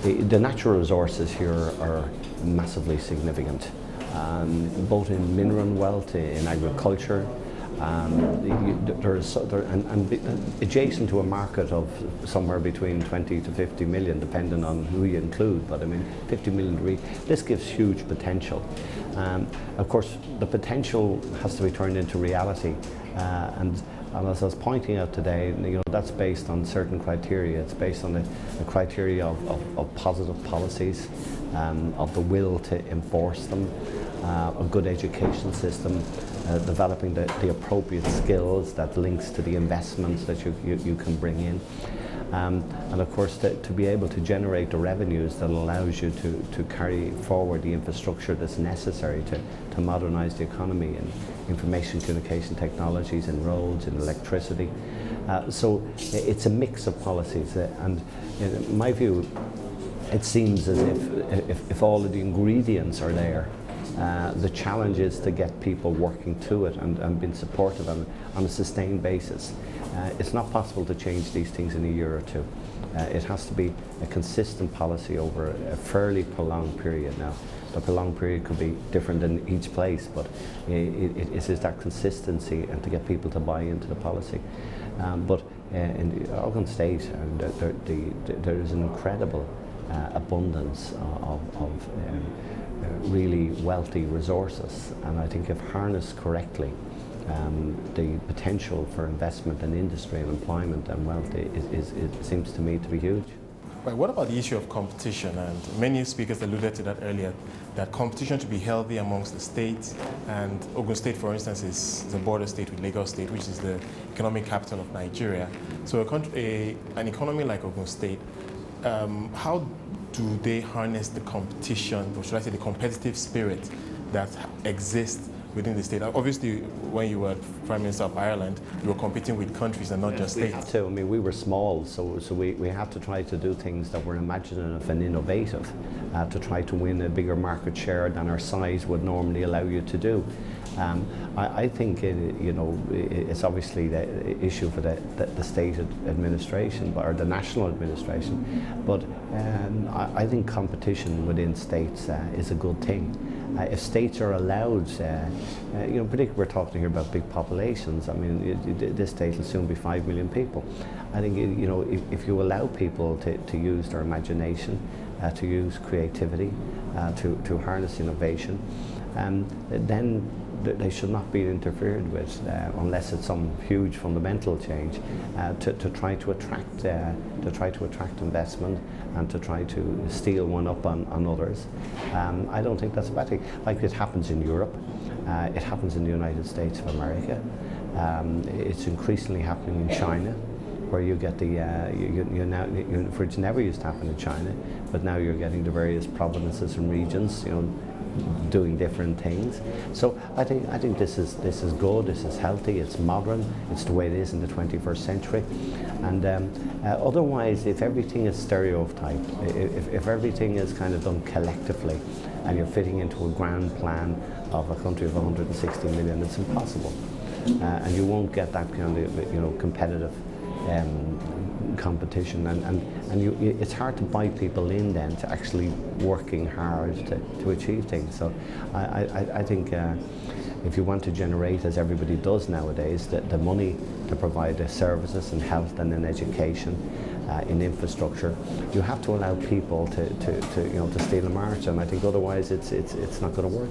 the natural resources here are massively significant, both in mineral wealth, in agriculture. Adjacent to a market of somewhere between 20 to 50 million, depending on who you include, but I mean 50 million, this gives huge potential. Of course, the potential has to be turned into reality, and as I was pointing out today, that's based on certain criteria. It's based on the criteria of positive policies, of the will to enforce them, a good education system, developing the appropriate skills that links to the investments that you can bring in. And of course, to be able to generate the revenues that allows you to carry forward the infrastructure that's necessary to modernise the economy and information communication technologies and roads and electricity. So it's a mix of policies, and in my view, it seems as if all of the ingredients are there, the challenge is to get people working to it and being supported on a sustained basis. It's not possible to change these things in a year or two. It has to be a consistent policy over a fairly prolonged period. Now, the prolonged period could be different in each place, but it is that consistency and to get people to buy into the policy. But in Ogun State, there is an incredible abundance of really wealthy resources, and I think if harnessed correctly, the potential for investment in industry and employment and wealth it seems to me to be huge. Right, what about the issue of competition? And many speakers alluded to that earlier, that competition should be healthy amongst the states, and Ogun State, for instance, is the border state with Lagos State, which is the economic capital of Nigeria. So an economy like Ogun State, how do they harness the competition, or should I say the competitive spirit that exists within the state? Obviously, when you were Prime Minister of Ireland, you were competing with countries and not just states. We had to. I mean, we were small, so we had to try to do things that were imaginative and innovative to try to win a bigger market share than our size would normally allow you to do. I think it's obviously the issue for the state administration or the national administration, but I think competition within states is a good thing. If states are allowed, particularly we're talking here about big populations. I mean, this state will soon be 5 million people. I think if you allow people to use their imagination, to use creativity, to harness innovation, then they should not be interfered with unless it's some huge fundamental change to try to attract investment and to try to steal one up on others. I don't think that's a bad thing. Like it happens in Europe, it happens in the United States of America. It's increasingly happening in China, where you get which never used to happen in China, but now you're getting the various provinces and regions, doing different things. So I think this is good, this is healthy, it's modern, it's the way it is in the 21st century. And otherwise, if everything is stereotyped, if everything is kind of done collectively, and you're fitting into a grand plan of a country of 160 million, it's impossible. And you won't get that kind of competitive competition, and it's hard to buy people in then to actually working hard to achieve things. So I think if you want to generate, as everybody does nowadays, the money to provide the services in health and in education, in infrastructure, you have to allow people to steal a march, and I think otherwise it's not going to work.